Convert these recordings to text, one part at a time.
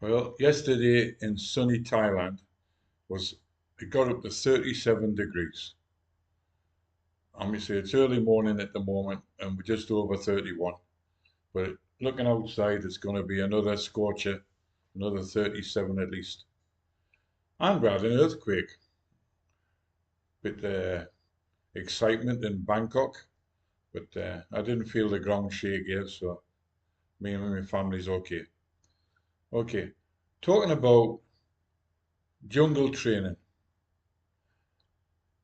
Well, yesterday in sunny Thailand was it got up to 37 degrees. I mean, say it's early morning at the moment and we're just over 31. But looking outside, it's going to be another scorcher, another 37 at least. And we had an earthquake. Bit excitement in Bangkok, but I didn't feel the ground shake yet, so me and my family's okay. Okay, talking about jungle training.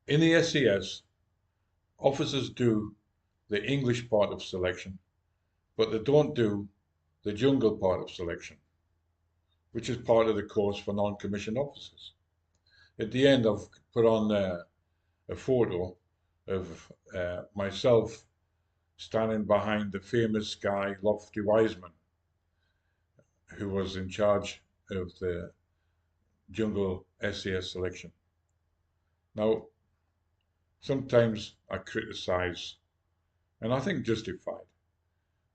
In the SAS, officers do the English part of selection, but they don't do the jungle part of selection, which is part of the course for non-commissioned officers. At the end, I've put on a photo of myself standing behind the famous guy, Lofty Wiseman, who was in charge of the jungle SAS selection. Now, sometimes I criticize, and I think justified.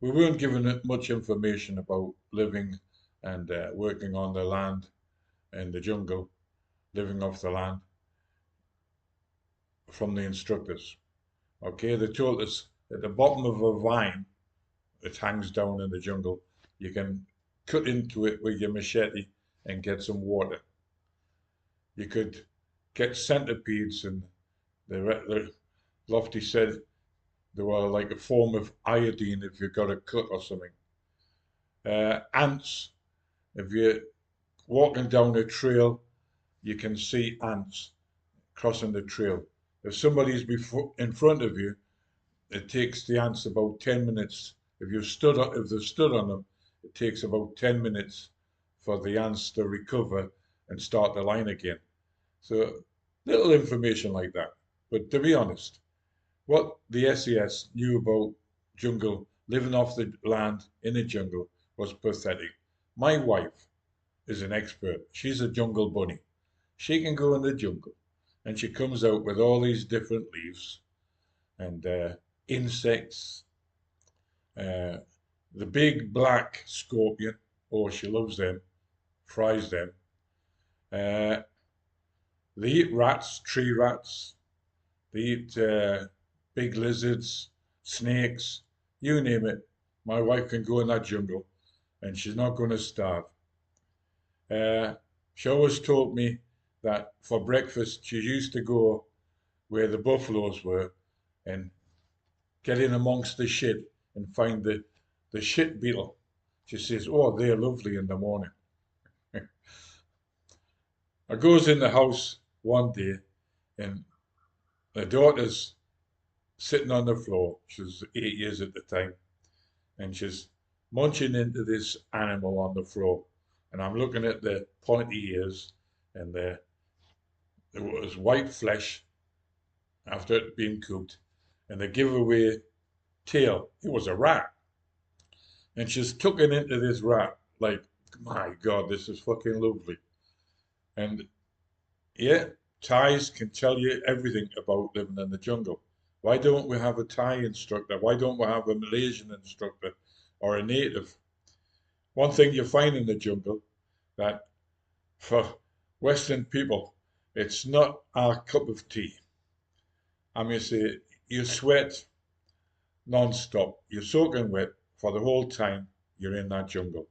We weren't given much information about living and working on the land in the jungle, living off the land from the instructors. Okay, they told us at the bottom of a vine that hangs down in the jungle, you can cut into it with your machete and get some water. You could get centipedes, and the Lofty said they were like a form of iodine if you got a cut or something. Ants, if you're walking down a trail, you can see ants crossing the trail. If somebody's in front of you, it takes the ants about 10 minutes. If they've stood on them, it takes about 10 minutes for the ants to recover and start the line again. So little information like that. But to be honest, what the SAS knew about jungle, living off the land in the jungle, was pathetic. My wife is an expert. She's a jungle bunny. She can go in the jungle and she comes out with all these different leaves and insects. Uh, the big black scorpion, oh, she loves them, fries them. Uh, they eat rats, tree rats. They eat big lizards, snakes, you name it. My wife can go in that jungle and she's not going to starve. Uh, she always told me that for breakfast she used to go where the buffaloes were and get in amongst the shit and find the shit beetle. She says, oh, they're lovely in the morning. I goes in the house one day and the daughter's sitting on the floor. She was 8 years at the time. And she's munching into this animal on the floor. And I'm looking at the pointy ears and there was white flesh after it being cooked. And the giveaway tail, it was a rat. And she's tucking into this rat like, my God, this is fucking lovely. And yeah, Thais can tell you everything about living in the jungle. Why don't we have a Thai instructor? Why don't we have a Malaysian instructor or a native? One thing you find in the jungle that for Western people, it's not our cup of tea. I mean, say you sweat non-stop. You're soaking wet for the whole time you're in that jungle.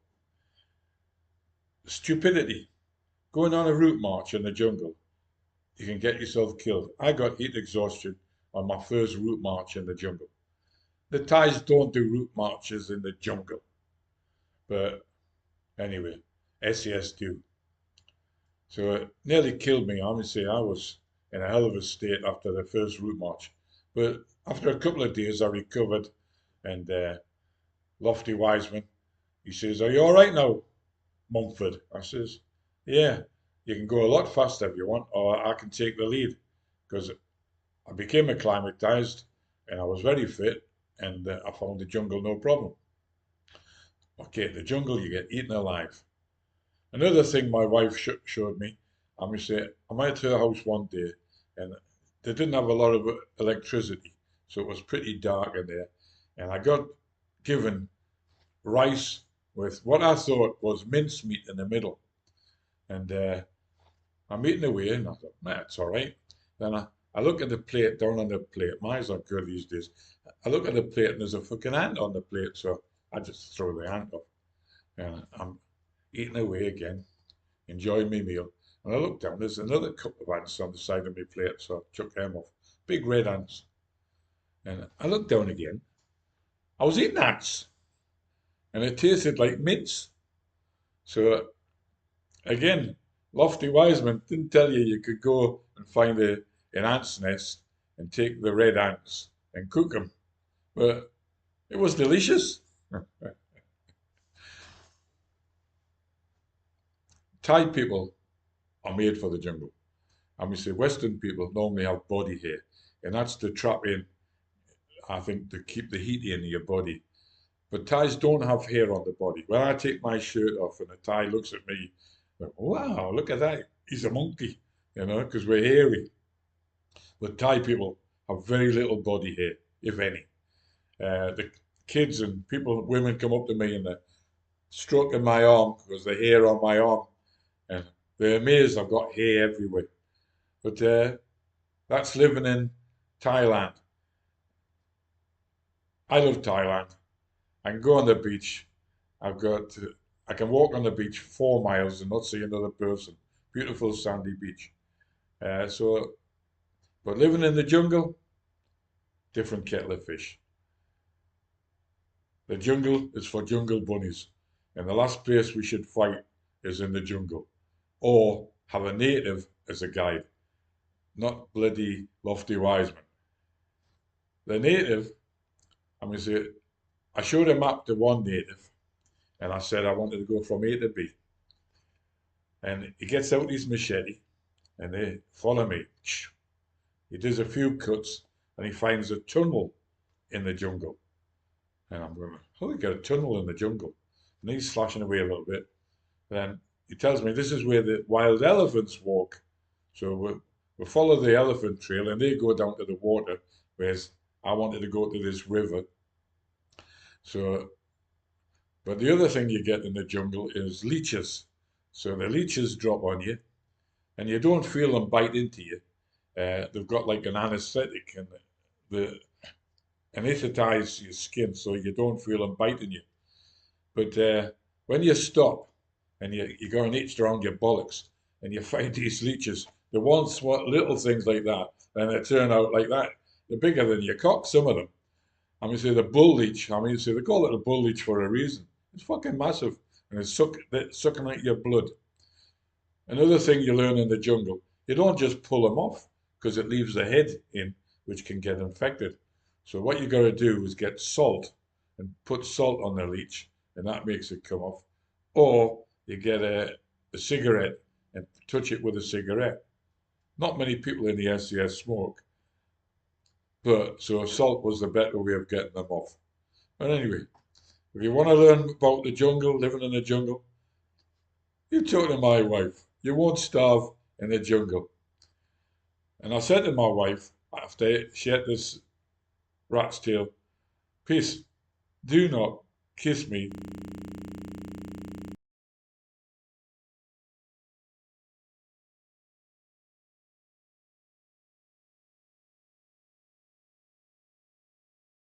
Stupidity. Going on a route march in the jungle, you can get yourself killed. I got heat exhaustion on my first route march in the jungle. The Thais don't do route marches in the jungle, but anyway, SES do. So it nearly killed me. Honestly, I was in a hell of a state after the first route march. But after a couple of days, I recovered. And Lofty Wiseman, he says, are you all right now, Mumford? I says, yeah, you can go a lot faster if you want, or I can take the lead. Because I became acclimatized and I was very fit and I found the jungle no problem. Okay, the jungle, you get eaten alive. Another thing my wife showed me, I'm going to say, I'm at her house one day and they didn't have a lot of electricity, so it was pretty dark in there. And I got given rice with what I thought was mincemeat in the middle. And I'm eating away, and I thought, man, it's all right. Then I look at the plate, down on the plate. My eyes are good these days. I look at the plate, and there's a fucking ant on the plate, so I just throw the ant off. And I'm eating away again, enjoying my meal. And I look down, there's another couple of ants on the side of my plate, so I took them off. Big red ants. And I looked down again. I was eating ants, and it tasted like mince. So again, Lofty Wiseman didn't tell you you could go and find an ant's nest and take the red ants and cook them, but it was delicious. Thai people are made for the jungle. I mean, say Western people normally have body hair, and that's to trap in, I think, to keep the heat in your body. But Thais don't have hair on the body. When I take my shirt off and a Thai looks at me, like, wow, look at that. He's a monkey, because we're hairy. But Thai people have very little body hair, if any. The kids and women come up to me and they're stroking my arm because the hair on my arm, and they're amazed I've got hair everywhere. But that's living in Thailand. I love Thailand. I can go on the beach. I've got I can walk on the beach 4 miles and not see another person. Beautiful sandy beach. So, but living in the jungle, different kettle of fish. The jungle is for jungle bunnies, and the last place we should fight is in the jungle, or have a native as a guide, not bloody Lofty Wiseman. The native, I mean, see, I showed a map to one native, and I said I wanted to go from A to B. And he gets out his machete, and they follow me. He does a few cuts, and he finds a tunnel in the jungle. And I'm going, how do you get a tunnel in the jungle? And he's slashing away a little bit. Then he tells me this is where the wild elephants walk. So we'll follow the elephant trail, and they go down to the water, whereas I wanted to go to this river. So, but the other thing you get in the jungle is leeches. So the leeches drop on you, and you don't feel them bite into you. They've got like an anesthetic, and the anesthetize your skin so you don't feel them biting you. But when you stop and you go and itch around your bollocks and you find these leeches, the ones little things like that, and they turn out like that. They're bigger than your cock, some of them. I mean, say the bull leech. I mean, say they call it a bull leech for a reason. It's fucking massive, and it's sucking out your blood. Another thing you learn in the jungle, you don't just pull them off because it leaves the head in, which can get infected. So what you got to do is get salt and put salt on the leech, and that makes it come off. Or you get a cigarette and touch it with a cigarette. Not many people in the SAS smoke, but so salt was the better way of getting them off. But anyway, if you want to learn about the jungle, living in the jungle, you talk to my wife. You won't starve in the jungle. And I said to my wife, after she had this rat's tail, please do not kiss me